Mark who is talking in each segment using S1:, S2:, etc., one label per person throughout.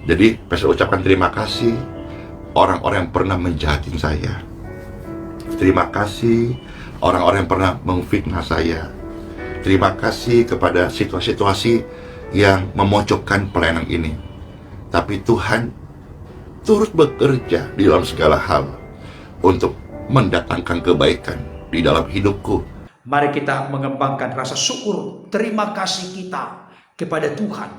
S1: Jadi Pastor ucapkan terima kasih orang-orang yang pernah menjahatin saya. Terima kasih orang-orang yang pernah memfitnah saya. Terima kasih kepada situasi-situasi yang memojokkan pelayanan ini. Tapi Tuhan turut bekerja di dalam segala hal untuk mendatangkan kebaikan di dalam hidupku.
S2: Mari kita mengembangkan rasa syukur, terima kasih kita kepada Tuhan,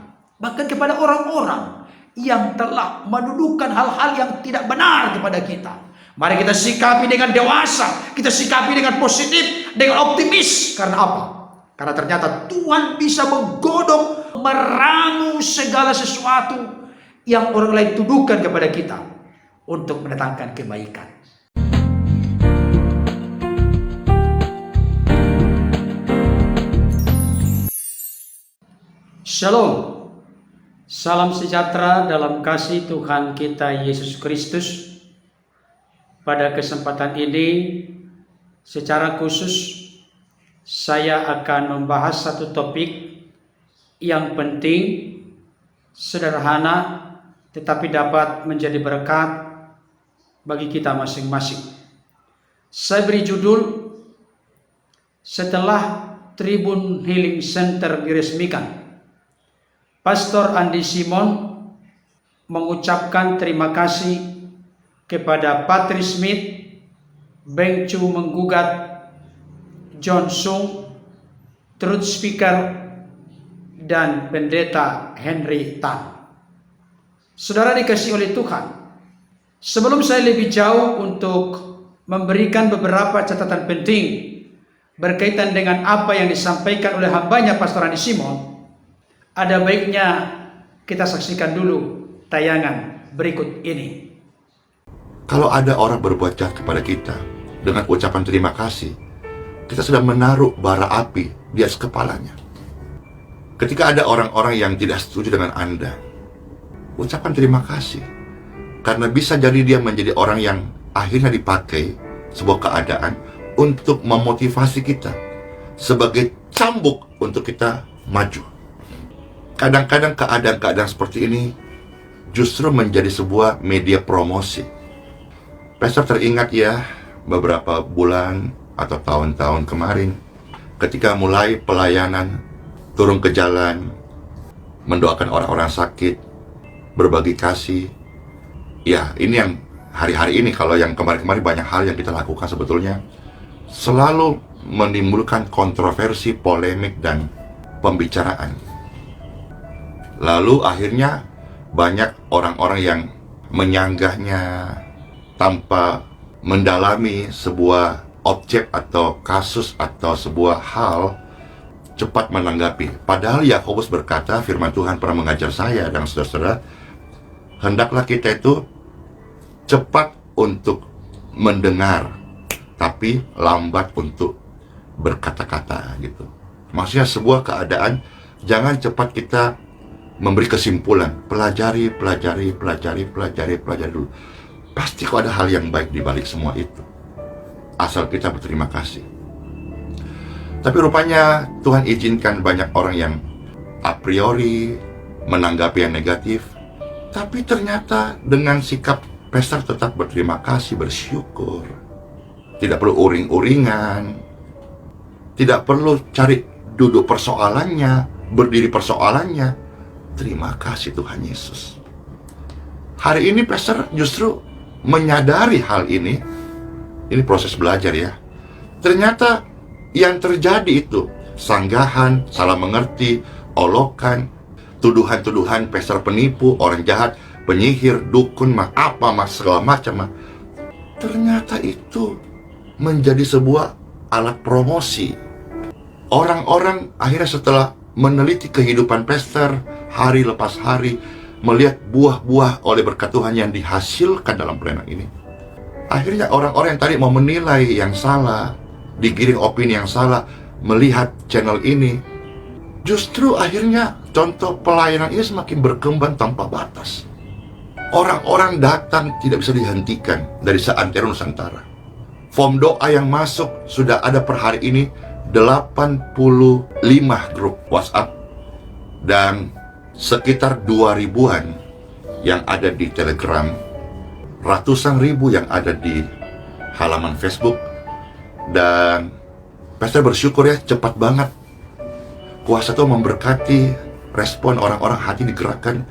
S2: bahkan kepada orang-orang yang telah mendudukan hal-hal yang tidak benar kepada kita. Mari kita sikapi dengan dewasa, kita sikapi dengan positif, dengan optimis. Karena apa? Karena ternyata Tuhan bisa menggodok, meramu segala sesuatu yang orang lain tuduhkan kepada kita untuk mendatangkan kebaikan. Shalom, salam sejahtera dalam kasih Tuhan kita Yesus Kristus. Pada kesempatan ini, secara khusus saya akan membahas satu topik yang penting, sederhana, tetapi dapat menjadi berkat bagi kita masing-masing. Saya beri judul, setelah Tribun Healing Center diresmikan, Pastor Andi Simon mengucapkan terima kasih kepada Patrice Smith, Beng Chu menggugat John Sung, Truth Speaker, dan Pendeta Henry Tan. Saudara dikasihi oleh Tuhan, sebelum saya lebih jauh untuk memberikan beberapa catatan penting berkaitan dengan apa yang disampaikan oleh hambanya Pastor Andi Simon, ada baiknya kita saksikan dulu tayangan berikut ini.
S1: Kalau ada orang berbuat jahat kepada kita, dengan ucapan terima kasih, kita sudah menaruh bara api di atas kepalanya. Ketika ada orang-orang yang tidak setuju dengan Anda, ucapan terima kasih. Karena bisa jadi dia menjadi orang yang akhirnya dipakai sebuah keadaan untuk memotivasi kita sebagai cambuk untuk kita maju. Kadang-kadang keadaan-keadaan seperti ini justru menjadi sebuah media promosi. Pastor teringat ya, beberapa bulan atau tahun-tahun kemarin, ketika mulai pelayanan, turun ke jalan, mendoakan orang-orang sakit, berbagi kasih. Ya, ini yang hari-hari ini, kalau yang kemarin-kemarin banyak hal yang kita lakukan sebetulnya selalu menimbulkan kontroversi, polemik, dan pembicaraan. Lalu akhirnya banyak orang-orang yang menyanggahnya tanpa mendalami sebuah objek atau kasus atau sebuah hal, cepat menanggapi. Padahal Yakobus berkata, firman Tuhan pernah mengajar saya dan saudara-saudara, hendaklah kita itu cepat untuk mendengar, tapi lambat untuk berkata-kata gitu. Maksudnya sebuah keadaan, jangan cepat kita memberi kesimpulan, pelajari dulu. Pasti kok ada hal yang baik di balik semua itu, asal kita berterima kasih. Tapi rupanya Tuhan izinkan banyak orang yang a priori menanggapi yang negatif, tapi ternyata dengan sikap pastor tetap berterima kasih, bersyukur, tidak perlu uring-uringan, tidak perlu cari duduk persoalannya, berdiri persoalannya. Terima kasih Tuhan Yesus. Hari ini pastor justru menyadari hal ini. Ini proses belajar ya. Ternyata yang terjadi itu sanggahan, salah mengerti, olokan, tuduhan-tuduhan pastor penipu, orang jahat, penyihir, dukun, segala macam. Ternyata itu menjadi sebuah alat promosi. Orang-orang akhirnya setelah meneliti kehidupan pastor hari lepas hari, melihat buah-buah oleh berkat Tuhan yang dihasilkan dalam pelayanan ini, akhirnya orang-orang yang tadi mau menilai yang salah, digiring opini yang salah, melihat channel ini, justru akhirnya contoh pelayanan ini semakin berkembang tanpa batas. Orang-orang datang tidak bisa dihentikan dari seantero Nusantara. Form doa yang masuk sudah ada per hari ini 85 grup WhatsApp, dan sekitar 2000-an yang ada di Telegram, ratusan ribu yang ada di halaman Facebook, dan Pastor bersyukur ya, cepat banget kuasa Tuhan memberkati respon orang-orang, hati digerakkan.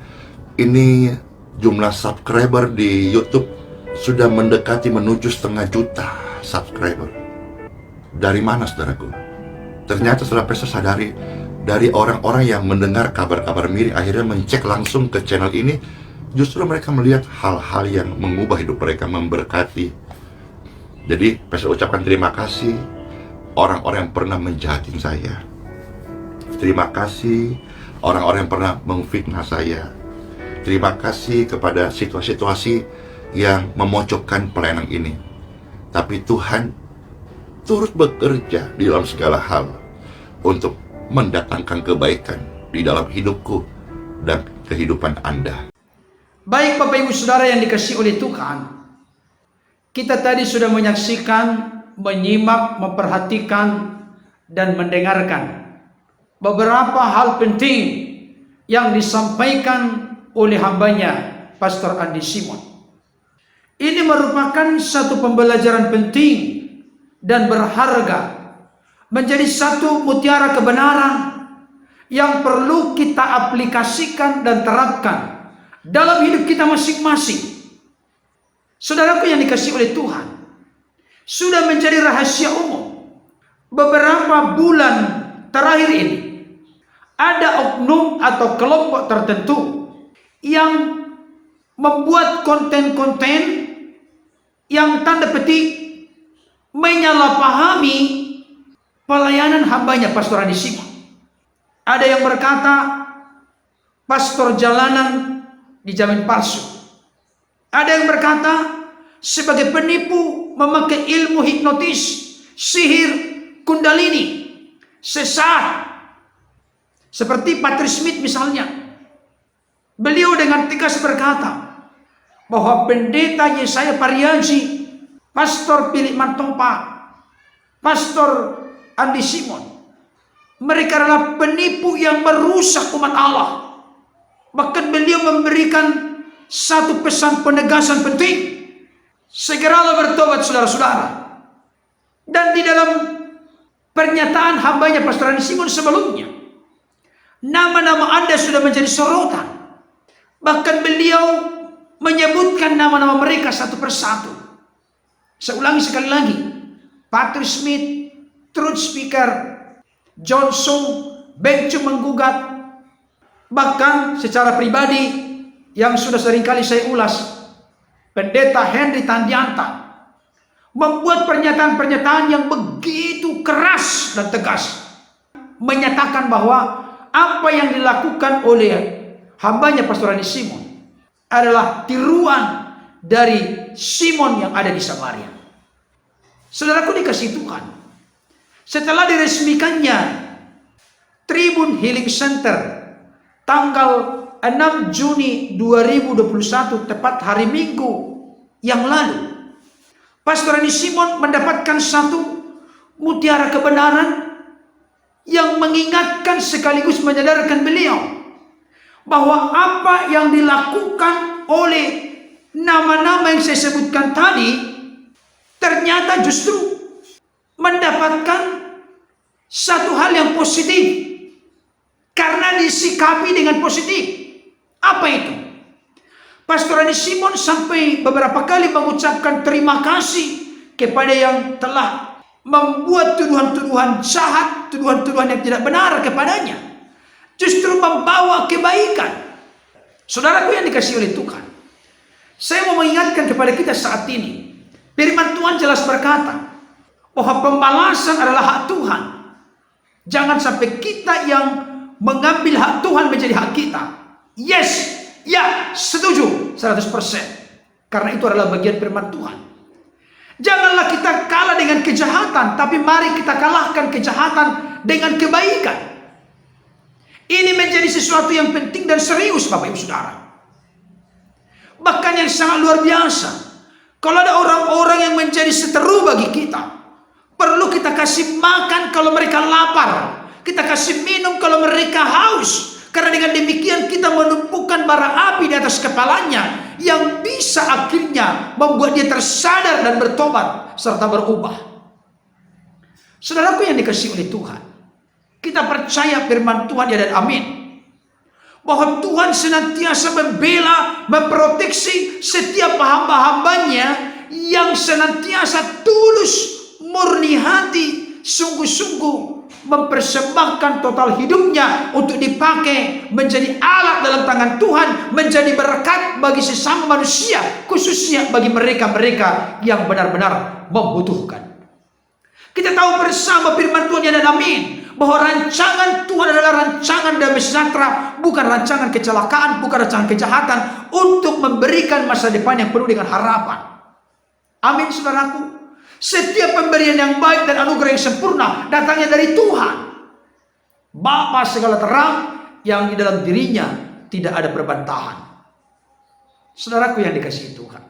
S1: Ini jumlah subscriber di YouTube sudah mendekati menuju 500 juta subscriber. Dari mana saudaraku? Ternyata setelah Pastor sadari, dari orang-orang yang mendengar kabar-kabar miring akhirnya mencek langsung ke channel ini, justru mereka melihat hal-hal yang mengubah hidup mereka, memberkati. Jadi Pastor ucapkan terima kasih orang-orang yang pernah menjahatin saya. Terima kasih orang-orang yang pernah memfitnah saya. Terima kasih kepada situasi-situasi yang memojokkan pelayanan ini. Tapi Tuhan turut bekerja di dalam segala hal untuk mendatangkan kebaikan di dalam hidupku dan kehidupan Anda.
S2: Baik Bapak Ibu Saudara yang dikasihi oleh Tuhan, kita tadi sudah menyaksikan, menyimak, memperhatikan, dan mendengarkan beberapa hal penting yang disampaikan oleh hambanya Pastor Andi Simon. Ini merupakan satu pembelajaran penting dan berharga, menjadi satu mutiara kebenaran yang perlu kita aplikasikan dan terapkan dalam hidup kita masing-masing. Saudaraku yang dikasihi oleh Tuhan, sudah menjadi rahasia umum beberapa bulan terakhir ini ada oknum atau kelompok tertentu yang membuat konten-konten yang tanda petik menyalahpahami pelayanan hambanya Pastor Andi Simon. Ada yang berkata pastor jalanan dijamin palsu. Ada yang berkata sebagai penipu memakai ilmu hipnotis, sihir, kundalini, sesat. Seperti Patrick Smith misalnya. Beliau dengan tegas berkata bahwa pendeta Yesaya Pariaji, Pastor Philip Mantopa, Pastor Andi Simon, mereka adalah penipu yang merusak umat Allah. Bahkan beliau memberikan satu pesan penegasan penting: segeralah bertobat saudara-saudara. Dan di dalam pernyataan hambanya Pastor Andi Simon sebelumnya, nama-nama Anda sudah menjadi sorotan. Bahkan beliau menyebutkan nama-nama mereka satu persatu. Saya ulangi sekali lagi: Patrick Smith, Truth Speaker, John Sung, Bencu menggugat. Bahkan secara pribadi yang sudah seringkali saya ulas, Pendeta Henry Tandianta membuat pernyataan-pernyataan yang begitu keras dan tegas, menyatakan bahwa apa yang dilakukan oleh hambanya Pastor Andi Simon adalah tiruan dari Simon yang ada di Samaria. Saudaraku dikasihi Tuhan, setelah diresmikannya Tribun Healing Center tanggal 6 Juni 2021, tepat hari Minggu yang lalu, Pastor Andi Simon mendapatkan satu mutiara kebenaran yang mengingatkan sekaligus menyadarkan beliau bahwa apa yang dilakukan oleh nama-nama yang saya sebutkan tadi ternyata justru mendapatkan satu hal yang positif karena disikapi dengan positif. Apa itu? Pastor Andi Simon sampai beberapa kali mengucapkan terima kasih kepada yang telah membuat tuduhan-tuduhan jahat, tuduhan-tuduhan yang tidak benar kepadanya, justru membawa kebaikan. Saudaraku yang dikasihi oleh Tuhan, saya mau mengingatkan kepada kita saat ini, firman Tuhan jelas berkata bahwa pembalasan adalah hak Tuhan. Jangan sampai kita yang mengambil hak Tuhan menjadi hak kita. Yes, ya, setuju 100%. Karena itu adalah bagian firman Tuhan. Janganlah kita kalah dengan kejahatan, tapi mari kita kalahkan kejahatan dengan kebaikan. Ini menjadi sesuatu yang penting dan serius Bapak Ibu Saudara. Bahkan yang sangat luar biasa, kalau ada orang-orang yang menjadi seteru bagi kita, perlu kita kasih makan kalau mereka lapar, kita kasih minum kalau mereka haus, Karena dengan demikian kita menumpukan bara api di atas kepalanya yang bisa akhirnya membuat dia tersadar dan bertobat serta berubah. Saudaraku yang dikasihi oleh Tuhan, kita percaya firman Tuhan ya dan amin, bahwa Tuhan senantiasa membela, memproteksi setiap hamba-hambanya yang senantiasa tulus, murni hati, sungguh-sungguh mempersembahkan total hidupnya untuk dipakai menjadi alat dalam tangan Tuhan, menjadi berkat bagi sesama manusia, khususnya bagi mereka-mereka yang benar-benar membutuhkan. Kita tahu bersama firman Tuhan ya dan amin, bahwa rancangan Tuhan adalah rancangan damai sejahtera, bukan rancangan kecelakaan, bukan rancangan kejahatan, untuk memberikan masa depan yang penuh dengan harapan. Amin, saudaraku. Setiap pemberian yang baik dan anugerah yang sempurna datangnya dari Tuhan, Bapa segala terang, yang di dalam dirinya tidak ada perbantahan. Saudaraku yang dikasihi Tuhan,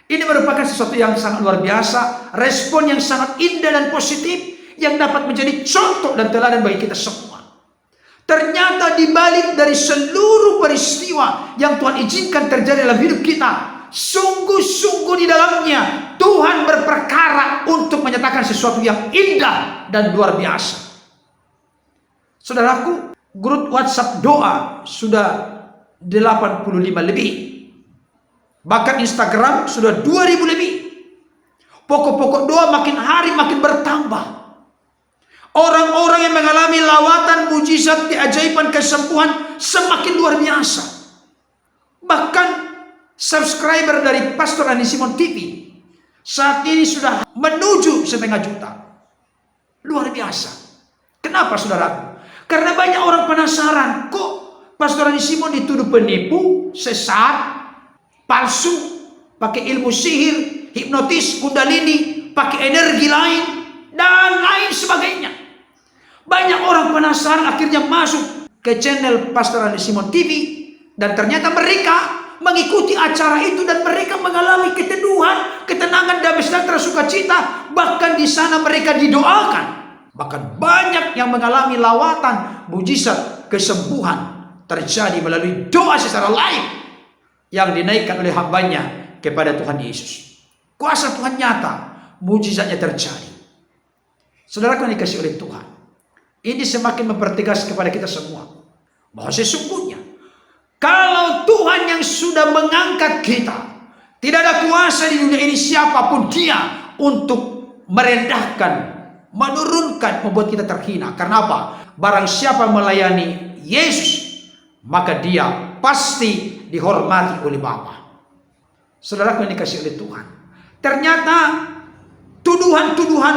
S2: ini merupakan sesuatu yang sangat luar biasa, respon yang sangat indah dan positif, yang dapat menjadi contoh dan teladan bagi kita semua. Ternyata di balik dari seluruh peristiwa yang Tuhan izinkan terjadi dalam hidup kita, sungguh-sungguh di dalamnya Tuhan berperkara untuk menyatakan sesuatu yang indah dan luar biasa. Saudaraku, grup WhatsApp doa sudah 85 lebih. Bahkan Instagram sudah 2000 lebih. Pokok-pokok doa makin hari makin bertambah. Orang-orang yang mengalami lawatan, mujizat, keajaiban, kesembuhan semakin luar biasa. Bahkan subscriber dari Pastor Andi Simon TV saat ini sudah menuju 500 juta. Luar biasa. Kenapa, saudaraku? Karena banyak orang penasaran, kok Pastor Andi Simon dituduh penipu, sesat, palsu, pakai ilmu sihir, hipnotis, kundalini, pakai energi lain, dan lain sebagainya. Banyak orang penasaran akhirnya masuk ke channel Pastor Andi Simon TV, dan ternyata mereka mengikuti acara itu dan mereka mengalami keteduhan, ketenangan, damai sejahtera, sukacita. Bahkan di sana mereka didoakan. Bahkan banyak yang mengalami lawatan, mujizat, kesembuhan terjadi melalui doa secara live yang dinaikkan oleh hambanya kepada Tuhan Yesus. Kuasa Tuhan nyata, mujizatnya terjadi. Saudaraku yang dikasihi oleh Tuhan, ini semakin mempertegas kepada kita semua bahwa sesungguhnya kalau Tuhan yang sudah mengangkat kita, tidak ada kuasa di dunia ini siapapun dia untuk merendahkan, menurunkan, membuat kita terhina. Karena apa? Barang siapa melayani Yesus, maka dia pasti dihormati oleh Bapa. Saudaraku yang dikasihi oleh Tuhan, ternyata tuduhan-tuduhan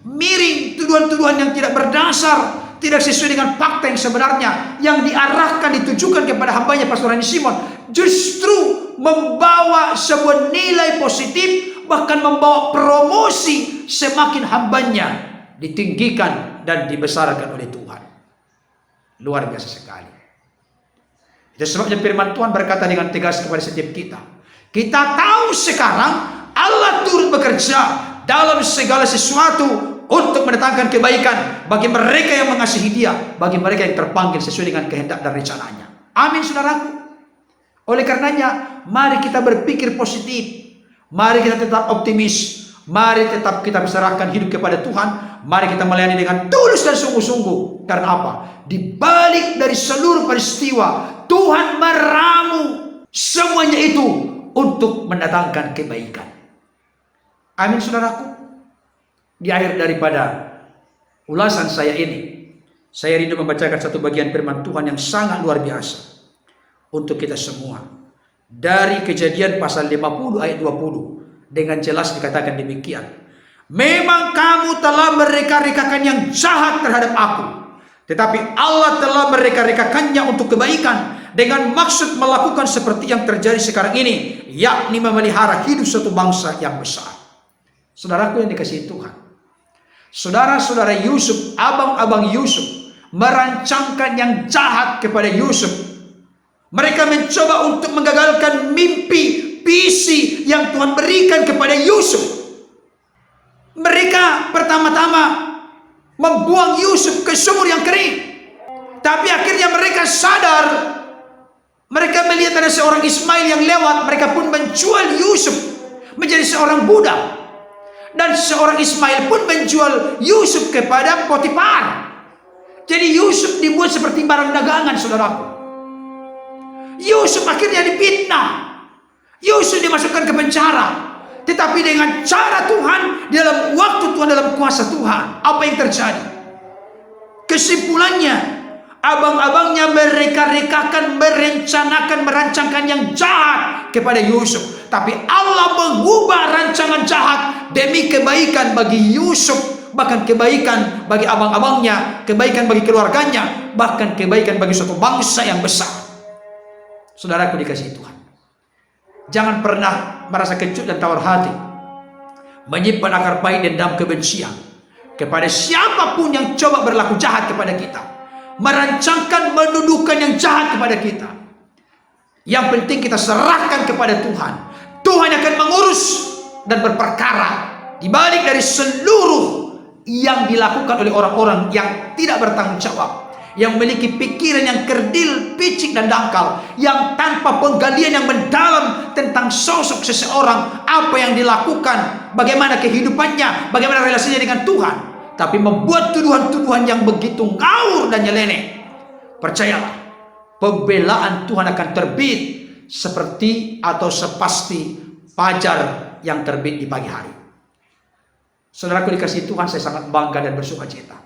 S2: miring, tuduhan-tuduhan yang tidak berdasar, tidak sesuai dengan fakta yang sebenarnya, yang diarahkan, ditujukan kepada hambanya Pastor Andi Simon, justru membawa sebuah nilai positif, bahkan membawa promosi, semakin hambanya ditinggikan dan dibesarkan oleh Tuhan. Luar biasa sekali. Itu sebabnya firman Tuhan berkata dengan tegas kepada setiap kita. Kita tahu sekarang Allah turut bekerja dalam segala sesuatu untuk mendatangkan kebaikan bagi mereka yang mengasihi Dia, bagi mereka yang terpanggil sesuai dengan kehendak dan rencananya. Amin, saudaraku. Oleh karenanya, mari kita berpikir positif. Mari kita tetap optimis. Mari tetap kita berserahkan hidup kepada Tuhan. Mari kita melayani dengan tulus dan sungguh-sungguh. Karena apa? Di balik dari seluruh peristiwa, Tuhan meramu semuanya itu untuk mendatangkan kebaikan. Amin, saudaraku. Di akhir daripada ulasan saya ini, saya rindu membacakan satu bagian firman Tuhan yang sangat luar biasa untuk kita semua. Dari Kejadian pasal 50 ayat 20, dengan jelas dikatakan demikian. Memang kamu telah mereka-rekakan yang jahat terhadap aku, tetapi Allah telah mereka-rekakannya untuk kebaikan, dengan maksud melakukan seperti yang terjadi sekarang ini, yakni memelihara hidup suatu bangsa yang besar. Saudaraku yang dikasihi Tuhan, saudara-saudara Yusuf, abang-abang Yusuf merancangkan yang jahat kepada Yusuf. Mereka mencoba untuk menggagalkan mimpi, visi yang Tuhan berikan kepada Yusuf. Mereka pertama-tama membuang Yusuf ke sumur yang kering. Tapi akhirnya mereka sadar, mereka melihat ada seorang Ismail yang lewat, mereka pun menjual Yusuf menjadi seorang budak. Dan seorang Ismail pun menjual Yusuf kepada Potifar. Jadi Yusuf dibuat seperti barang dagangan, saudaraku. Yusuf akhirnya difitnah. Yusuf dimasukkan ke penjara. Tetapi dengan cara Tuhan, dalam waktu Tuhan, dalam kuasa Tuhan, apa yang terjadi? Kesimpulannya, abang-abangnya mereka-rekakan, merencanakan, merancangkan yang jahat kepada Yusuf. Tapi Allah mengubah rancangan jahat demi kebaikan bagi Yusuf, bahkan kebaikan bagi abang-abangnya, kebaikan bagi keluarganya, bahkan kebaikan bagi suatu bangsa yang besar. Saudaraku dikasihi Tuhan, jangan pernah merasa kecut dan tawar hati, menyimpan akar pahit dendam kebencian kepada siapapun yang coba berlaku jahat kepada kita, merancangkan mendudukan yang jahat kepada kita. Yang penting kita serahkan kepada Tuhan. Tuhan akan mengurus dan berperkara di balik dari seluruh yang dilakukan oleh orang-orang yang tidak bertanggung jawab, yang memiliki pikiran yang kerdil, picik dan dangkal, yang tanpa penggalian yang mendalam tentang sosok seseorang, apa yang dilakukan, bagaimana kehidupannya, bagaimana relasinya dengan Tuhan, tapi membuat tuduhan-tuduhan yang begitu ngawur dan nyeleneh. Percayalah, pembelaan Tuhan akan terbit seperti atau sepasti fajar yang terbit di pagi hari. Saudaraku dikasihi Tuhan, saya sangat bangga dan bersukacita.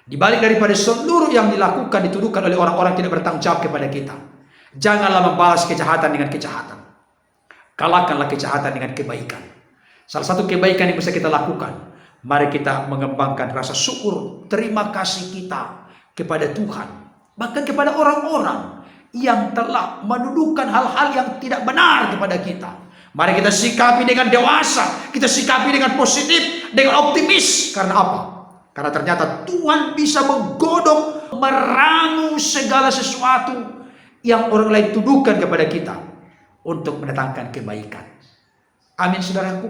S2: Di balik daripada seluruh yang dilakukan, dituduhkan oleh orang-orang tidak bertanggung jawab kepada kita, janganlah membalas kejahatan dengan kejahatan. Kalahkanlah kejahatan dengan kebaikan. Salah satu kebaikan yang bisa kita lakukan, mari kita mengembangkan rasa syukur, terima kasih kita kepada Tuhan, bahkan kepada orang-orang yang telah menduduhkan hal-hal yang tidak benar kepada kita. Mari kita sikapi dengan dewasa, kita sikapi dengan positif, dengan optimis. Karena apa? Karena ternyata Tuhan bisa menggodok, meramu segala sesuatu yang orang lain tuduhkan kepada kita untuk mendatangkan kebaikan. Amin, saudaraku.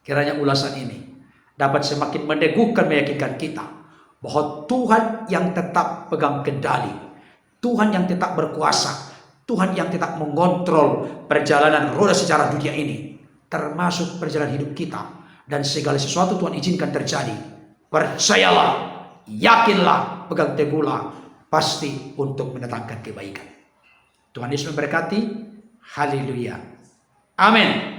S2: Kiranya ulasan ini dapat semakin meneguhkan, meyakinkan kita bahwa Tuhan yang tetap pegang kendali, Tuhan yang tetap berkuasa, Tuhan yang tetap mengontrol perjalanan roda sejarah dunia ini, termasuk perjalanan hidup kita, dan segala sesuatu Tuhan izinkan terjadi. Percayalah, yakinlah, pegang teguhlah, pasti untuk mendatangkan kebaikan. Tuhan Yesus memberkati. Haleluya. Amin.